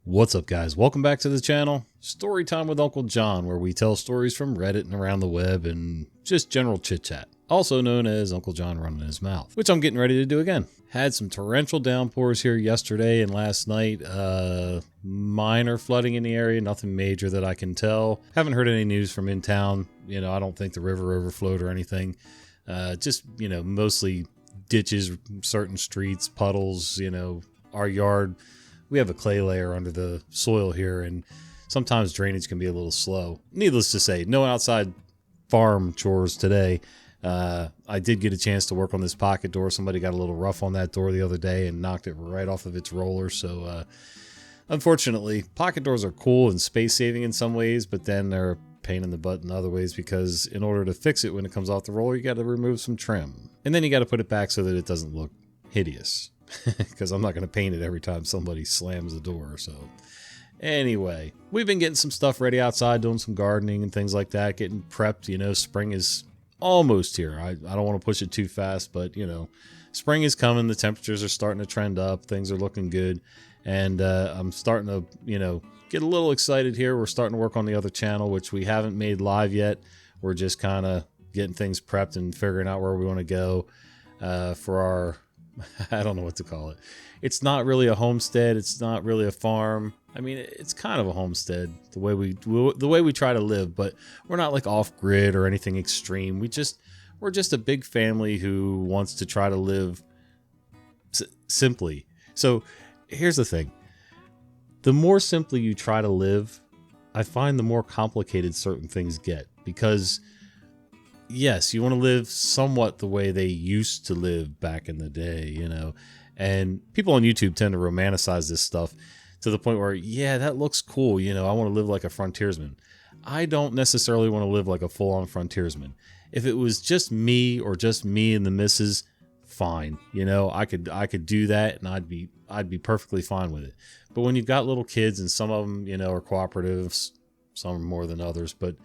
What's up, guys? Welcome back to the channel. Story time with Uncle Jon, where we tell stories from Reddit and around the web and just general chit chat, also known as Uncle Jon running his mouth, which I'm getting ready to do again. Had some torrential downpours here yesterday and last night. Minor flooding in the area, nothing major that I can tell. Haven't heard any news from in town. I don't think the river overflowed or anything. Just mostly ditches, certain streets, puddles. Our yard, we have a clay layer under the soil here, and sometimes drainage can be a little slow. Needless to say, no outside farm chores today. I did get a chance to work on this pocket door. Somebody got a little rough on that door the other day and knocked it right off of its roller. So unfortunately, pocket doors are cool and space saving in some ways, but then they're a pain in the butt in other ways, because in order to fix it when it comes off the roller, you got to remove some trim, and then you got to put it back so that it doesn't look hideous. Because I'm not going to paint it every time somebody slams the door. So anyway, we've been getting some stuff ready outside, doing some gardening and things like that, getting prepped. Spring is almost here. I don't want to push it too fast, but spring is coming. The temperatures are starting to trend up. Things are looking good. And I'm starting to, get a little excited here. We're starting to work on the other channel, which we haven't made live yet. We're just kind of getting things prepped and figuring out where we want to go for our, I don't know what to call it. It's not really a homestead. It's not really a farm. I mean, it's kind of a homestead the way we try to live, but we're not like off grid or anything extreme. We're just a big family who wants to try to live simply. So here's the thing. The more simply you try to live, I find the more complicated certain things get, because yes, you want to live somewhat the way they used to live back in the day, and people on YouTube tend to romanticize this stuff to the point where, yeah, that looks cool. I want to live like a frontiersman. I don't necessarily want to live like a full-on frontiersman. If it was just me and the missus, fine. I could do that, and I'd be perfectly fine with it. But when you've got little kids, and some of them, are cooperatives, some more than others, but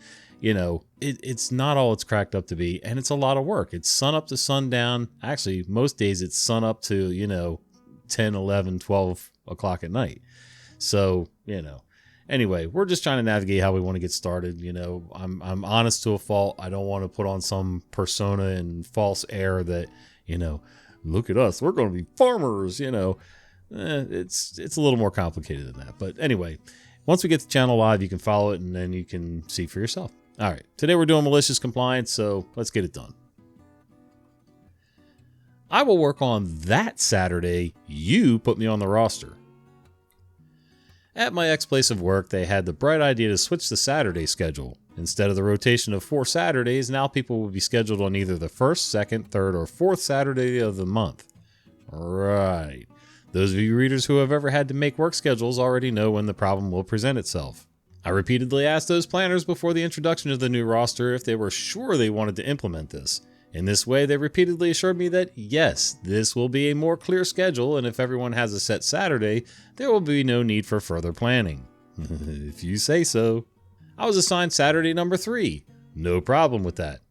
it's not all it's cracked up to be, and it's a lot of work. It's sun up to sundown. Actually, most days it's sun up to 10, 11, 12 o'clock at night. So anyway, we're just trying to navigate how we want to get started. I'm honest to a fault. I don't want to put on some persona and false air that look at us, we're going to be farmers. It's a little more complicated than that. But anyway, once we get the channel live, you can follow it, and then you can see for yourself. All right, today we're doing malicious compliance, so let's get it done. I will work on that Saturday you put me on the roster. At my ex-place of work, they had the bright idea to switch the Saturday schedule. Instead of the rotation of 4 Saturdays, now people will be scheduled on either the first, second, third, or fourth Saturday of the month. Right. Those of you readers who have ever had to make work schedules already know when the problem will present itself. I repeatedly asked those planners before the introduction of the new roster if they were sure they wanted to implement this. In this way, they repeatedly assured me that yes, this will be a more clear schedule, and if everyone has a set Saturday, there will be no need for further planning. If you say so. I was assigned Saturday number 3. No problem with that.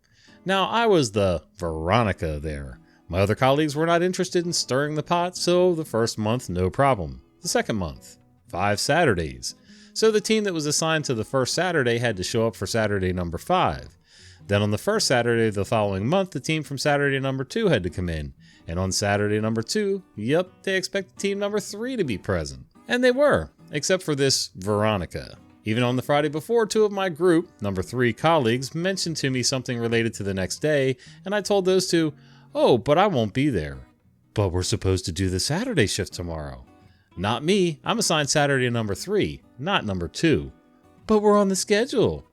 Now, I was the Veronica there. My other colleagues were not interested in stirring the pot, so the first month, no problem. The second month, 5 Saturdays. So the team that was assigned to the first Saturday had to show up for Saturday number 5. Then on the first Saturday of the following month, the team from Saturday number 2 had to come in. And on Saturday number 2, yep, they expected team number 3 to be present. And they were, except for this Veronica. Even on the Friday before, 2 of my group, number 3 colleagues, mentioned to me something related to the next day, and I told those 2, oh, but I won't be there. But we're supposed to do the Saturday shift tomorrow. Not me. I'm assigned Saturday number 3, not number 2. But we're on the schedule.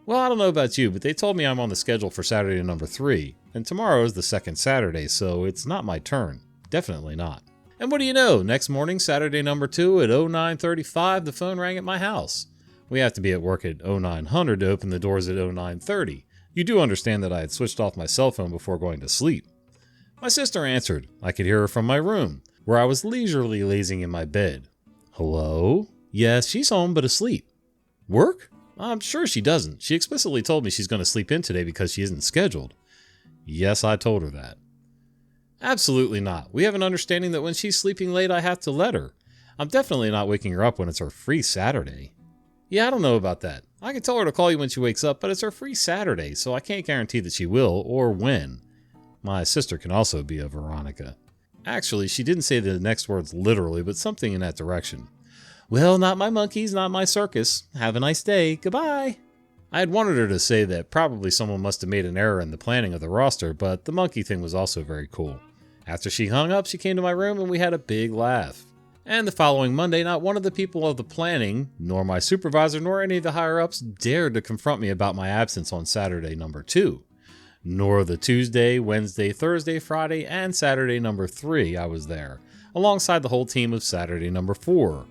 Well, I don't know about you, but they told me I'm on the schedule for Saturday number 3, and tomorrow is the second Saturday, so it's not my turn. Definitely not. And what do you know? Next morning, Saturday number 2 at 09:35, the phone rang at my house. We have to be at work at 0900 to open the doors at 09:30. You do understand that I had switched off my cell phone before going to sleep. My sister answered. I could hear her from my room, where I was leisurely lazing in my bed. Hello? Yes, she's home but asleep. Work? I'm sure she doesn't. She explicitly told me she's going to sleep in today because she isn't scheduled. Yes, I told her that. Absolutely not. We have an understanding that when she's sleeping late, I have to let her. I'm definitely not waking her up when it's her free Saturday. Yeah, I don't know about that. I can tell her to call you when she wakes up, but it's her free Saturday, so I can't guarantee that she will or when. My sister can also be a Veronica. Actually, she didn't say the next words literally, but something in that direction. Well, not my monkeys, not my circus. Have a nice day. Goodbye. I had wanted her to say that probably someone must have made an error in the planning of the roster, but the monkey thing was also very cool. After she hung up, she came to my room and we had a big laugh. And the following Monday, not one of the people of the planning, nor my supervisor, nor any of the higher-ups dared to confront me about my absence on Saturday number 2. Nor the Tuesday, Wednesday, Thursday, Friday, and Saturday number 3 I was there, alongside the whole team of Saturday number 4.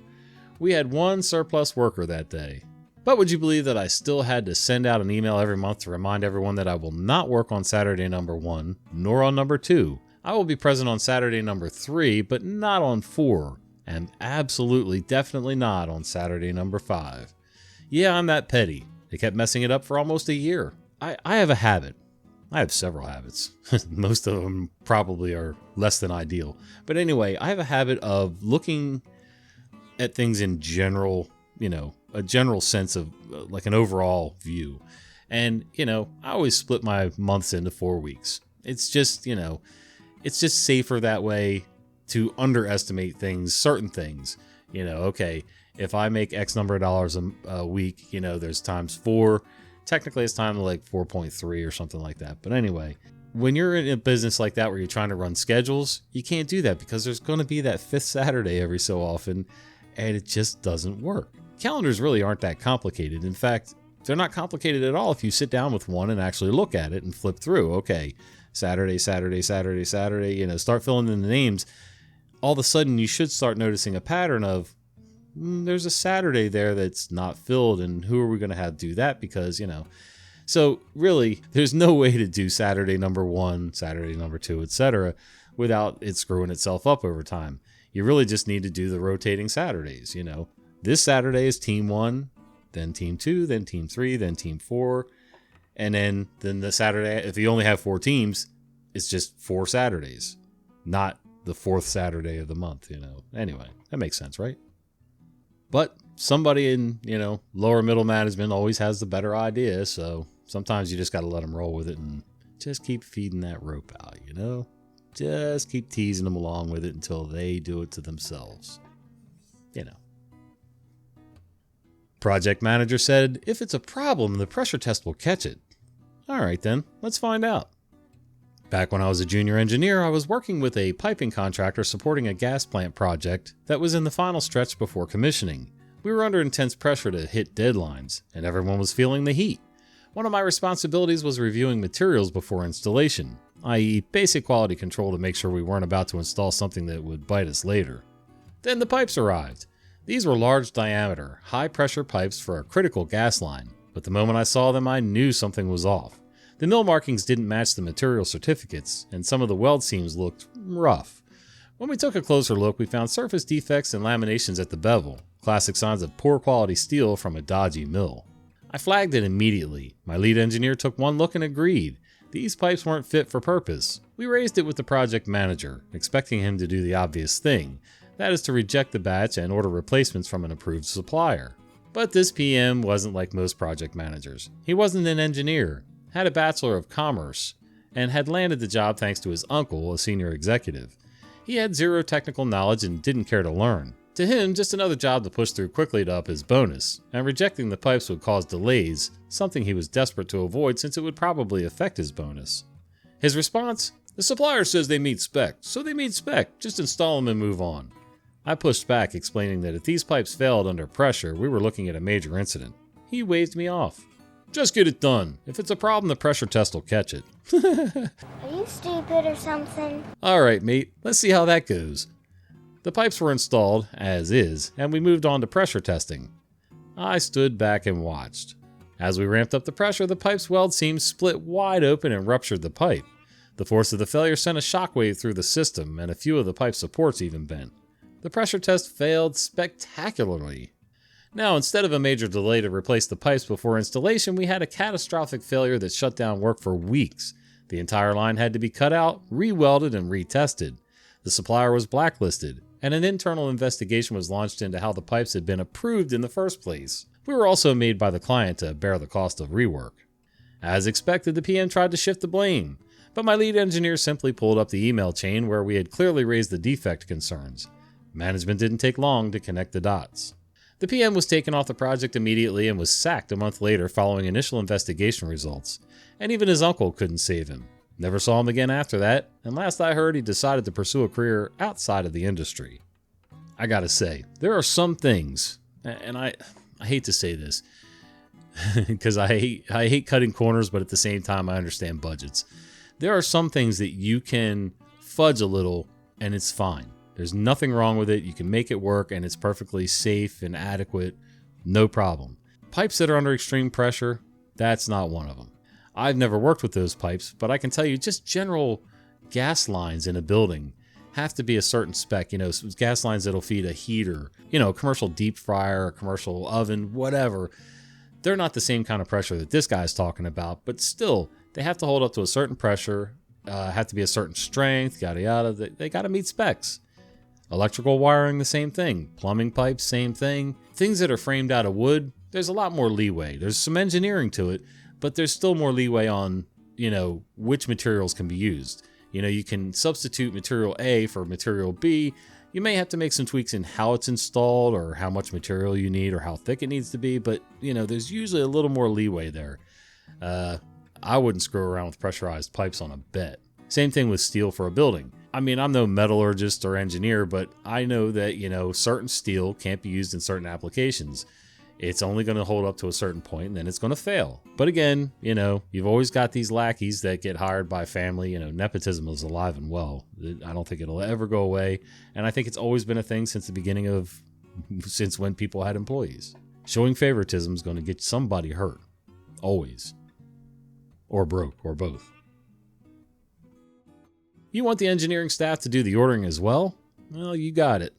We had one surplus worker that day. But would you believe that I still had to send out an email every month to remind everyone that I will not work on Saturday number 1, nor on number 2. I will be present on Saturday number 3, but not on 4, and absolutely definitely not on Saturday number 5. Yeah, I'm that petty. They kept messing it up for almost a year. I have a habit. I have several habits. Most of them probably are less than ideal. But anyway, I have a habit of looking at things in general, a general sense of like an overall view. And, I always split my months into 4 weeks. It's just, it's just safer that way to underestimate things, certain things. Okay, if I make X number of dollars a week, there's times 4. Technically, it's time to like 4.3 or something like that. But anyway, when you're in a business like that where you're trying to run schedules, you can't do that because there's going to be that 5th Saturday every so often, and it just doesn't work. Calendars really aren't that complicated. In fact, they're not complicated at all if you sit down with one and actually look at it and flip through. Okay, Saturday, Saturday, Saturday, Saturday, start filling in the names. All of a sudden, you should start noticing a pattern of, there's a Saturday there that's not filled, and who are we going to have do that? Because, So really, there's no way to do Saturday number 1, Saturday number 2, etc. without it screwing itself up over time. You really just need to do the rotating Saturdays, This Saturday is Team 1, then Team 2, then Team 3, then Team 4. And then the Saturday, if you only have 4 teams, it's just 4 Saturdays, not the 4th Saturday of the month, Anyway, that makes sense, right? But somebody in, lower middle management always has the better idea. So sometimes you just got to let them roll with it and just keep feeding that rope out, Just keep teasing them along with it until they do it to themselves. Project manager said, if it's a problem, the pressure test will catch it. All right then, let's find out. Back when I was a junior engineer, I was working with a piping contractor supporting a gas plant project that was in the final stretch before commissioning. We were under intense pressure to hit deadlines, and everyone was feeling the heat. One of my responsibilities was reviewing materials before installation, i.e. basic quality control to make sure we weren't about to install something that would bite us later. Then the pipes arrived. These were large diameter, high pressure pipes for a critical gas line, but the moment I saw them I knew something was off. The mill markings didn't match the material certificates, and some of the weld seams looked rough. When we took a closer look, we found surface defects and laminations at the bevel, classic signs of poor quality steel from a dodgy mill. I flagged it immediately. My lead engineer took one look and agreed. These pipes weren't fit for purpose. We raised it with the project manager, expecting him to do the obvious thing, that is to reject the batch and order replacements from an approved supplier. But this PM wasn't like most project managers. He wasn't an engineer, had a Bachelor of Commerce, and had landed the job thanks to his uncle, a senior executive. He had zero technical knowledge and didn't care to learn. To him, just another job to push through quickly to up his bonus, and rejecting the pipes would cause delays, something he was desperate to avoid since it would probably affect his bonus. His response? The supplier says they meet spec, so they meet spec, just install them and move on. I pushed back, explaining that if these pipes failed under pressure, we were looking at a major incident. He waved me off. Just get it done. If it's a problem, the pressure test will catch it. Are you stupid or something? Alright, mate, let's see how that goes. The pipes were installed, as is, and we moved on to pressure testing. I stood back and watched. As we ramped up the pressure, the pipe's weld seams split wide open and ruptured the pipe. The force of the failure sent a shockwave through the system, and a few of the pipe supports even bent. The pressure test failed spectacularly. Now, instead of a major delay to replace the pipes before installation, we had a catastrophic failure that shut down work for weeks. The entire line had to be cut out, re-welded, and retested. The supplier was blacklisted, and an internal investigation was launched into how the pipes had been approved in the first place. We were also made by the client to bear the cost of rework. As expected, the PM tried to shift the blame, but my lead engineer simply pulled up the email chain where we had clearly raised the defect concerns. Management didn't take long to connect the dots. The PM was taken off the project immediately and was sacked a month later following initial investigation results, and even his uncle couldn't save him. Never saw him again after that, and last I heard he decided to pursue a career outside of the industry. I gotta say, there are some things, and I hate to say this, because I hate cutting corners, but at the same time I understand budgets. There are some things that you can fudge a little and it's fine. There's nothing wrong with it. You can make it work and it's perfectly safe and adequate. No problem. Pipes that are under extreme pressure, that's not one of them. I've never worked with those pipes, but I can tell you just general gas lines in a building have to be a certain spec. Gas lines that'll feed a heater, a commercial deep fryer, a commercial oven, whatever. They're not the same kind of pressure that this guy's talking about, but still, they have to hold up to a certain pressure, have to be a certain strength, yada yada. They got to meet specs. Electrical wiring, the same thing. Plumbing pipes, same thing. Things that are framed out of wood, there's a lot more leeway. There's some engineering to it, but there's still more leeway on, which materials can be used. You can substitute material A for material B. You may have to make some tweaks in how it's installed or how much material you need or how thick it needs to be, but, there's usually a little more leeway there. I wouldn't screw around with pressurized pipes on a bet. Same thing with steel for a building. I'm no metallurgist or engineer, but I know that, certain steel can't be used in certain applications. It's only going to hold up to a certain point and then it's going to fail. But again, you've always got these lackeys that get hired by family. Nepotism is alive and well. I don't think it'll ever go away. And I think it's always been a thing since when people had employees. Showing favoritism is going to get somebody hurt. Always. Or broke, or both. You want the engineering staff to do the ordering as well? Well, you got it.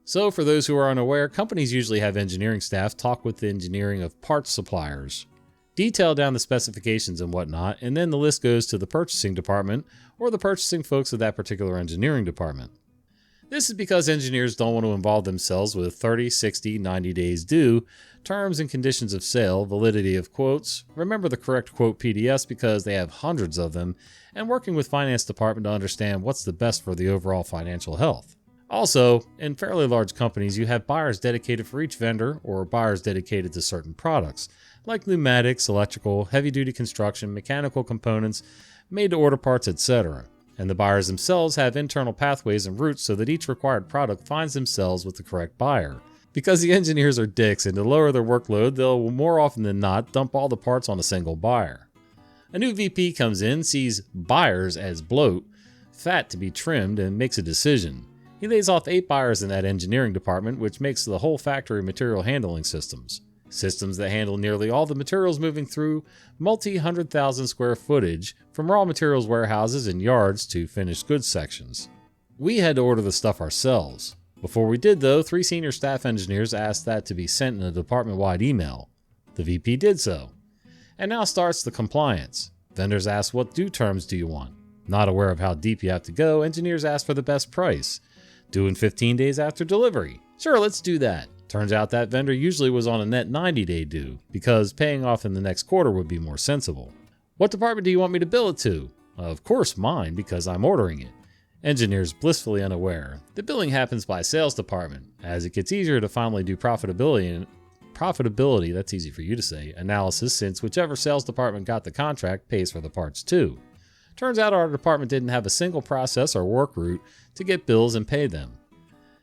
So for those who are unaware, companies usually have engineering staff talk with the engineering of parts suppliers, detail down the specifications and whatnot, and then the list goes to the purchasing department or the purchasing folks of that particular engineering department. This is because engineers don't want to involve themselves with 30, 60, 90 days due, terms and conditions of sale, validity of quotes, remember the correct quote PDFs because they have hundreds of them, and working with finance department to understand what's the best for the overall financial health. Also, in fairly large companies, you have buyers dedicated for each vendor or buyers dedicated to certain products, like pneumatics, electrical, heavy-duty construction, mechanical components, made-to-order parts, etc. And the buyers themselves have internal pathways and routes so that each required product finds themselves with the correct buyer. Because the engineers are dicks and to lower their workload, they'll more often than not dump all the parts on a single buyer. A new VP comes in, sees buyers as bloat, fat to be trimmed, and makes a decision. He lays off 8 buyers in that engineering department, which makes the whole factory material handling systems. Systems that handle nearly all the materials moving through multi-100,000 square footage from raw materials warehouses and yards to finished goods sections. We had to order the stuff ourselves. Before we did though, 3 senior staff engineers asked that to be sent in a department-wide email. The VP did so. And now starts the compliance. Vendors ask what due terms do you want? Not aware of how deep you have to go, engineers ask for the best price. Due in 15 days after delivery. Sure, let's do that. Turns out that vendor usually was on a net 90-day due, because paying off in the next quarter would be more sensible. What department do you want me to bill it to? Of course mine, because I'm ordering it. Engineers blissfully unaware. The billing happens by sales department, as it gets easier to finally do profitability, that's easy for you to say, analysis, since whichever sales department got the contract pays for the parts too. Turns out our department didn't have a single process or work route to get bills and pay them.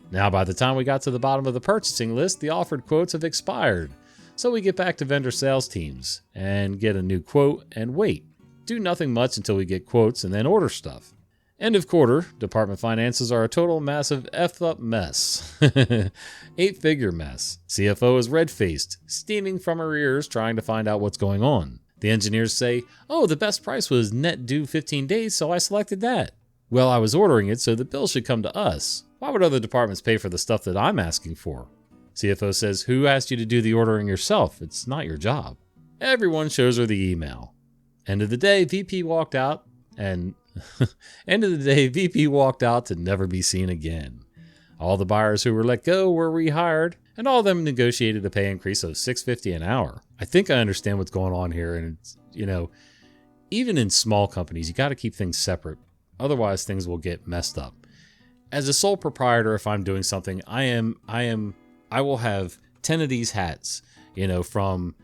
Now by the time we got to the bottom of the purchasing list, the offered quotes have expired. So we get back to vendor sales teams and get a new quote and wait. Do nothing much until we get quotes and then order stuff. End of quarter, department finances are a total massive effed up mess. 8-figure mess. CFO is red-faced, steaming from her ears trying to find out what's going on. The engineers say, oh, the best price was net due 15 days, so I selected that. Well, I was ordering it, so the bill should come to us. Why would other departments pay for the stuff that I'm asking for? CFO says, who asked you to do the ordering yourself? It's not your job. Everyone shows her the email. End of the day, VP walked out to never be seen again. All the buyers who were let go were rehired, and all of them negotiated a pay increase of $6.50 an hour. I think I understand what's going on here, and it's, even in small companies, you got to keep things separate. Otherwise, things will get messed up. As a sole proprietor, if I'm doing something, I will have 10 of these hats, from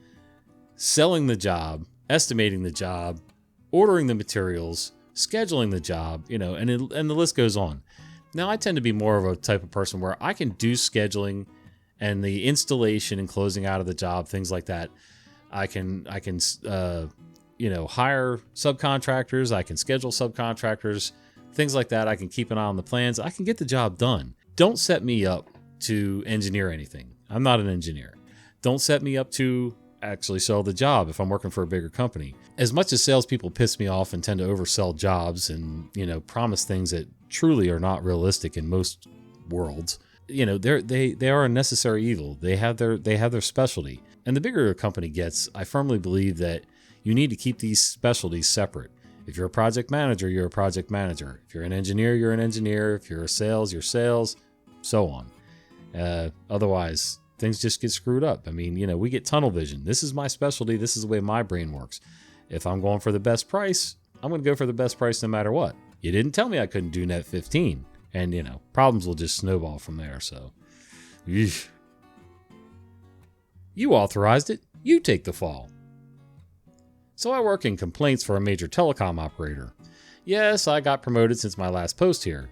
selling the job, estimating the job, ordering the materials, scheduling the job, and the list goes on. Now, I tend to be more of a type of person where I can do scheduling and the installation and closing out of the job, things like that. I can hire subcontractors. I can schedule subcontractors, things like that. I can keep an eye on the plans. I can get the job done. Don't set me up to engineer anything. I'm not an engineer. Don't set me up to actually sell the job if I'm working for a bigger company. As much as salespeople piss me off and tend to oversell jobs and, promise things that truly are not realistic in most worlds, they are a necessary evil. They have their specialty. And the bigger a company gets, I firmly believe that you need to keep these specialties separate. If you're a project manager, you're a project manager. If you're an engineer, you're an engineer. If you're a sales, you're sales, so on. Otherwise, things just get screwed up. I mean, we get tunnel vision. This is my specialty. This is the way my brain works. If I'm going for the best price, I'm going to go for the best price no matter what. You didn't tell me I couldn't do net 15. And, problems will just snowball from there. So, eesh. You authorized it. You take the fall. So I work in complaints for a major telecom operator. Yes, I got promoted since my last post here.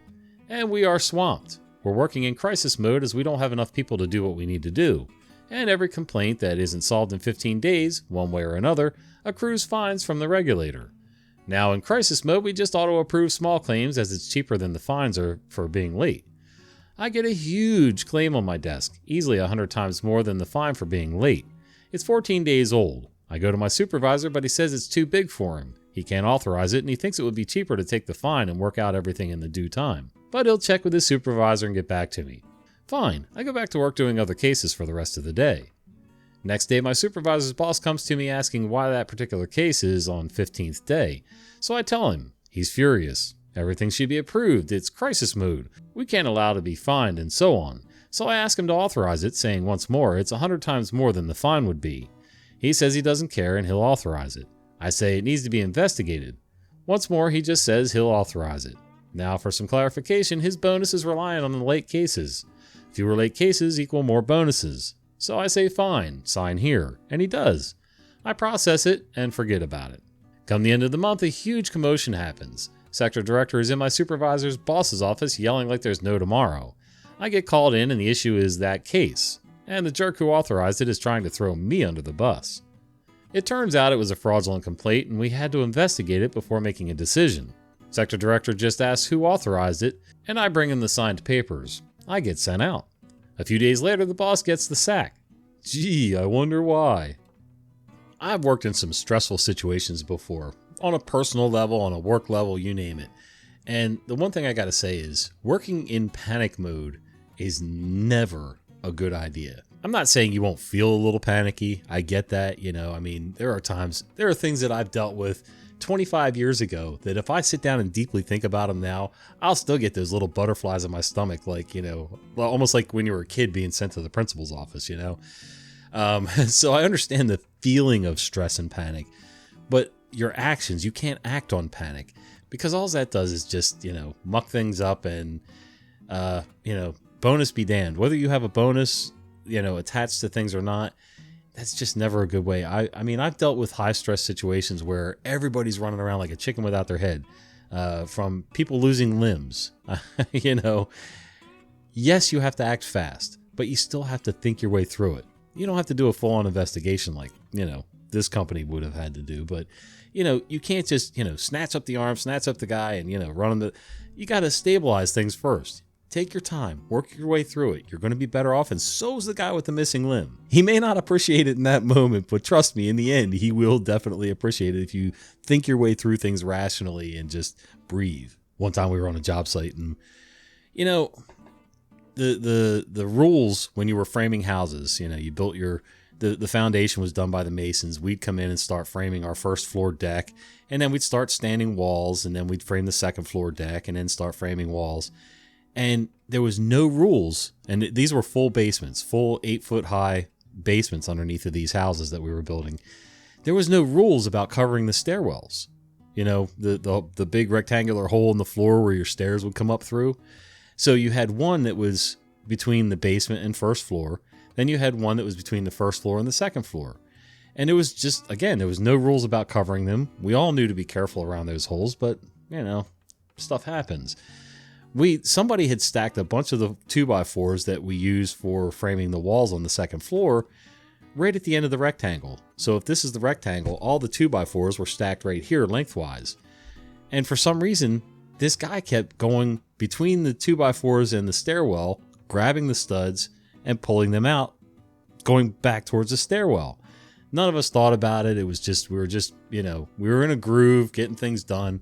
And we are swamped. We're working in crisis mode as we don't have enough people to do what we need to do. And every complaint that isn't solved in 15 days, one way or another, accrues fines from the regulator. Now in crisis mode, we just auto-approve small claims as it's cheaper than the fines are for being late. I get a huge claim on my desk, easily 100 times more than the fine for being late. It's 14 days old. I go to my supervisor, but he says it's too big for him. He can't authorize it, and he thinks it would be cheaper to take the fine and work out everything in the due time. But he'll check with his supervisor and get back to me. Fine, I go back to work doing other cases for the rest of the day. Next day, my supervisor's boss comes to me asking why that particular case is on 15th day. So I tell him. He's furious. Everything should be approved. It's crisis mode. We can't allow to be fined and so on. So I ask him to authorize it, saying once more it's 100 times more than the fine would be. He says he doesn't care and he'll authorize it. I say it needs to be investigated. Once more, he just says he'll authorize it. Now for some clarification, his bonus is reliant on the late cases. Fewer late cases equal more bonuses. So I say fine, sign here, and he does. I process it and forget about it. Come the end of the month, a huge commotion happens. Sector director is in my supervisor's boss's office yelling like there's no tomorrow. I get called in and the issue is that case, and the jerk who authorized it is trying to throw me under the bus. It turns out it was a fraudulent complaint and we had to investigate it before making a decision. Sector director just asks who authorized it, and I bring him the signed papers. I get sent out. A few days later, the boss gets the sack. Gee, I wonder why. I've worked in some stressful situations before, on a personal level, on a work level, you name it. And the one thing I gotta say is, working in panic mode is never a good idea. I'm not saying you won't feel a little panicky. I get that, there are things that I've dealt with 25 years ago that if I sit down and deeply think about them now, I'll still get those little butterflies in my stomach, almost like when you were a kid being sent to the principal's office, So I understand the feeling of stress and panic, but your actions, you can't act on panic because all that does is just, muck things up and, bonus be damned. Whether you have a bonus, attached to things or not, that's just never a good way. I've dealt with high stress situations where everybody's running around like a chicken without their head, from people losing limbs. Yes, you have to act fast, but you still have to think your way through it. You don't have to do a full-on investigation like, this company would have had to do, but, you can't just, snatch up the arm, snatch up the guy and, you got to stabilize things first. Take your time, work your way through it. You're going to be better off, and so's the guy with the missing limb. He may not appreciate it in that moment, but trust me, in the end, he will definitely appreciate it if you think your way through things rationally and just breathe. One time we were on a job site, and the rules when you were framing houses, you built the foundation was done by the masons. We'd come in and start framing our first floor deck, and then we'd start standing walls, and then we'd frame the second floor deck, and then start framing walls. And there was no rules. And these were full basements, full 8-foot high basements underneath of these houses that we were building. There was no rules about covering the stairwells. You know, the big rectangular hole in the floor where your stairs would come up through. So you had one that was between the basement and first floor. Then you had one that was between the first floor and the second floor. And it was just, again, there was no rules about covering them. We all knew to be careful around those holes, but, you know, stuff happens. Somebody had stacked a bunch of the 2x4s that we use for framing the walls on the second floor right at the end of the rectangle. So if this is the rectangle, all the 2x4s were stacked right here lengthwise. And for some reason, this guy kept going between the 2x4s and the stairwell, grabbing the studs and pulling them out, going back towards the stairwell. None of us thought about it. It was just, we were in a groove, getting things done.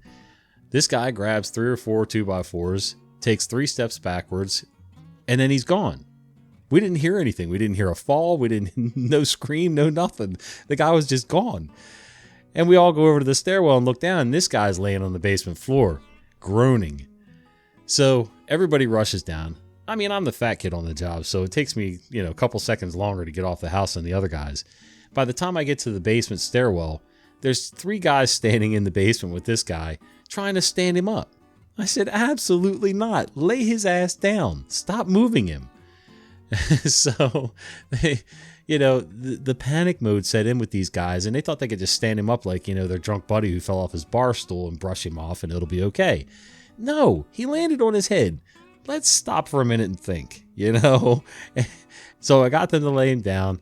This guy grabs 3 or 4 2x4s, takes 3 steps backwards, and then he's gone. We didn't hear anything. We didn't hear a fall. We didn't, no scream, no nothing. The guy was just gone. And we all go over to the stairwell and look down, and this guy's laying on the basement floor, groaning. So everybody rushes down. I mean, I'm the fat kid on the job, so it takes me, a couple seconds longer to get off the house than the other guys. By the time I get to the basement stairwell, there's 3 guys standing in the basement with this guy trying to stand him up. I said, absolutely not. Lay his ass down. Stop moving him. So, the panic mode set in with these guys, and they thought they could just stand him up like, their drunk buddy who fell off his bar stool and brush him off and it'll be okay. No, he landed on his head. Let's stop for a minute and think, So I got them to lay him down.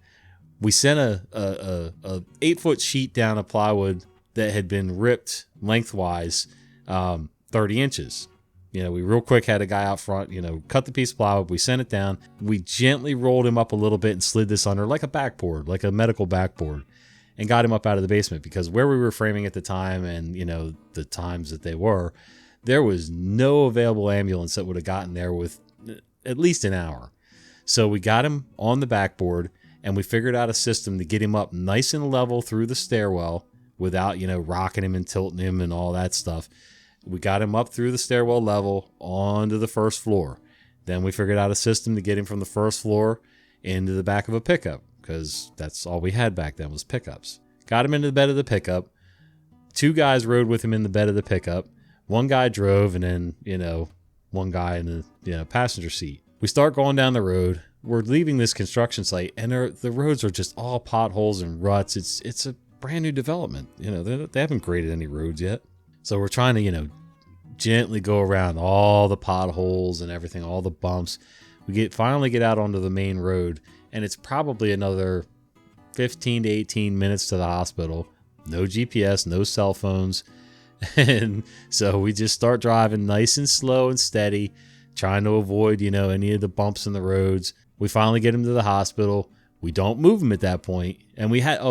We sent a 8-foot sheet down of plywood that had been ripped lengthwise 30 inches. We real quick had a guy out front, cut the piece of plywood. We sent it down. We gently rolled him up a little bit and slid this under like a backboard, like a medical backboard, and got him up out of the basement because where we were framing at the time and, the times that they were, there was no available ambulance that would have gotten there with at least an hour. So we got him on the backboard. And we figured out a system to get him up nice and level through the stairwell without, rocking him and tilting him and all that stuff. We got him up through the stairwell level onto the first floor. Then we figured out a system to get him from the first floor into the back of a pickup because that's all we had back then was pickups. Got him into the bed of the pickup. 2 guys rode with him in the bed of the pickup. 1 guy drove and then, 1 guy in the passenger seat. We start going down the road. We're leaving this construction site, and the roads are just all potholes and ruts. It's a brand new development. They haven't graded any roads yet. So we're trying to, gently go around all the potholes and everything, all the bumps. We finally get out onto the main road, and it's probably another 15 to 18 minutes to the hospital. No GPS, no cell phones. And so we just start driving nice and slow and steady, trying to avoid, any of the bumps in the roads. We finally get him to the hospital. We don't move him at that point. And we had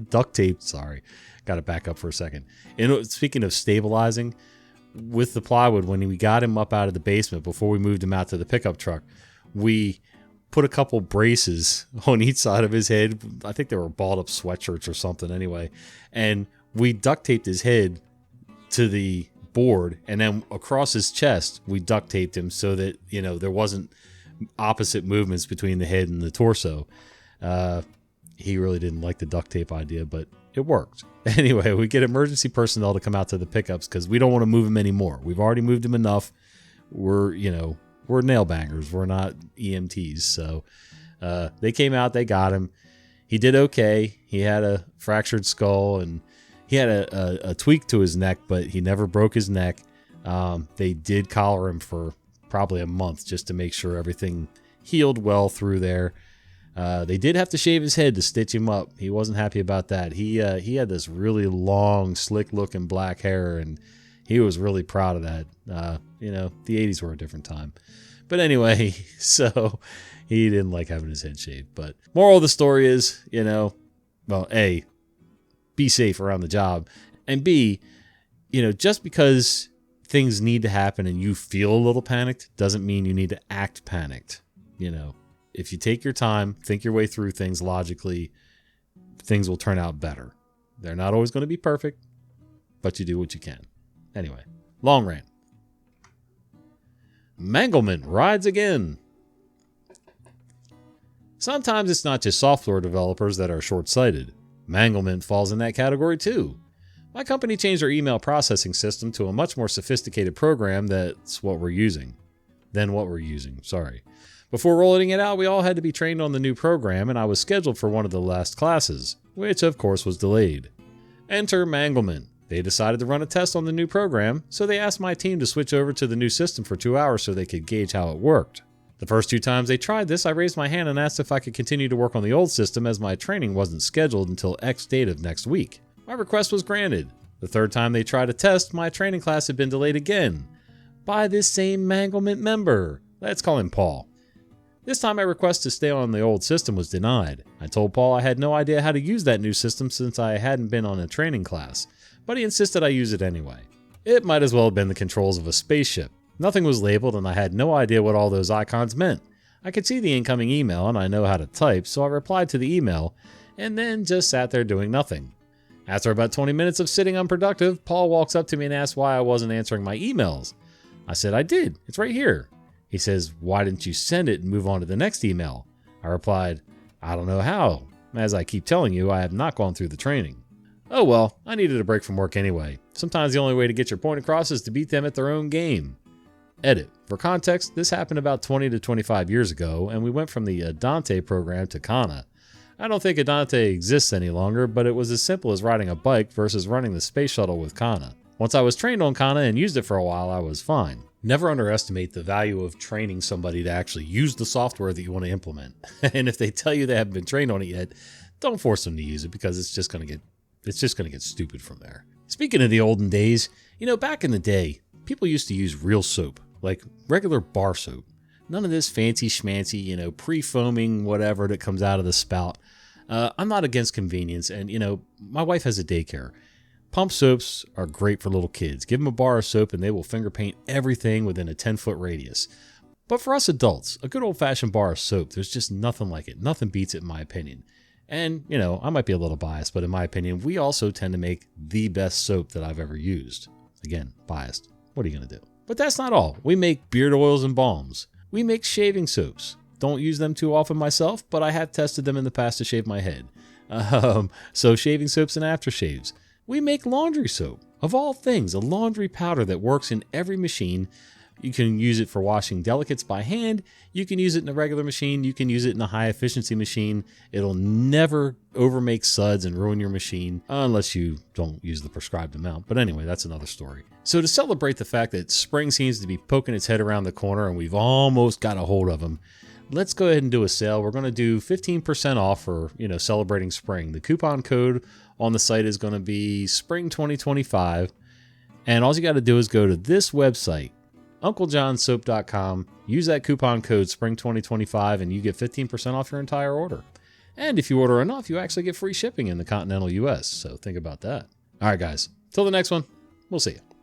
duct tape. Sorry. Got to back up for a second. And speaking of stabilizing, with the plywood, when we got him up out of the basement, before we moved him out to the pickup truck, we put a couple braces on each side of his head. I think they were balled up sweatshirts or something anyway. And we duct taped his head to the board, and then across his chest, we duct taped him so that, there wasn't opposite movements between the head and the torso. He really didn't like the duct tape idea, but it worked. Anyway, we get emergency personnel to come out to the pickups because we don't want to move him anymore. We've already moved him enough. We're nail bangers. We're not EMTs. So they came out, they got him. He did okay. He had a fractured skull and he had a tweak to his neck, but he never broke his neck. They did collar him for probably a month just to make sure everything healed well through there. They did have to shave his head to stitch him up. He wasn't happy about that. He had this really long, slick-looking black hair, and he was really proud of that. The 80s were a different time. But anyway, so he didn't like having his head shaved. But moral of the story is, A, be safe around the job. And B, just because things need to happen and you feel a little panicked doesn't mean you need to act panicked. If you take your time, think your way through things logically, things will turn out better. They're not always going to be perfect, but you do what you can. Anyway, long rant. Manglement rides again. Sometimes it's not just software developers that are short-sighted. Manglement falls in that category too. My company changed our email processing system to a much more sophisticated program than what we're using. Before rolling it out, we all had to be trained on the new program, and I was scheduled for one of the last classes, which of course was delayed. Enter Manglement. They decided to run a test on the new program, so they asked my team to switch over to the new system for 2 hours so they could gauge how it worked. The first 2 times they tried this, I raised my hand and asked if I could continue to work on the old system as my training wasn't scheduled until X date of next week. My request was granted. The third time they tried a test, my training class had been delayed again. By this same Manglement member. Let's call him Paul. This time my request to stay on the old system was denied. I told Paul I had no idea how to use that new system since I hadn't been on a training class, but he insisted I use it anyway. It might as well have been the controls of a spaceship. Nothing was labeled and I had no idea what all those icons meant. I could see the incoming email and I know how to type, so I replied to the email and then just sat there doing nothing. After about 20 minutes of sitting unproductive, Paul walks up to me and asks why I wasn't answering my emails. I said I did, it's right here. He says, why didn't you send it and move on to the next email? I replied, I don't know how. As I keep telling you, I have not gone through the training. Oh well, I needed a break from work anyway. Sometimes the only way to get your point across is to beat them at their own game. Edit. For context, this happened about 20 to 25 years ago, and we went from the Adante program to Kana. I don't think Adante exists any longer, but it was as simple as riding a bike versus running the space shuttle with Kana. Once I was trained on Kana and used it for a while, I was fine. Never underestimate the value of training somebody to actually use the software that you want to implement. And if they tell you they haven't been trained on it yet, don't force them to use it because it's just going to get stupid from there. Speaking of the olden days, back in the day, people used to use real soap, like regular bar soap. None of this fancy schmancy, pre-foaming whatever that comes out of the spout. I'm not against convenience, and my wife has a daycare. Pump soaps are great for little kids. Give them a bar of soap and they will finger paint everything within a 10-foot radius. But for us adults, a good old-fashioned bar of soap, there's just nothing like it. Nothing beats it in my opinion. And, I might be a little biased, but in my opinion, we also tend to make the best soap that I've ever used. Again, biased. What are you going to do? But that's not all. We make beard oils and balms. We make shaving soaps. Don't use them too often myself, but I have tested them in the past to shave my head. So shaving soaps and aftershaves. We make laundry soap. Of all things, a laundry powder that works in every machine. You can use it for washing delicates by hand. You can use it in a regular machine. You can use it in a high efficiency machine. It'll never overmake suds and ruin your machine unless you don't use the prescribed amount. But anyway, that's another story. So to celebrate the fact that spring seems to be poking its head around the corner and we've almost got a hold of them, let's go ahead and do a sale. We're going to do 15% off for, celebrating spring. The coupon code on the site is going to be spring 2025. And all you got to do is go to this website, unclejohnsoap.com, use that coupon code spring 2025 and you get 15% off your entire order. And if you order enough, you actually get free shipping in the continental US. So think about that. All right, guys, till the next one, we'll see you.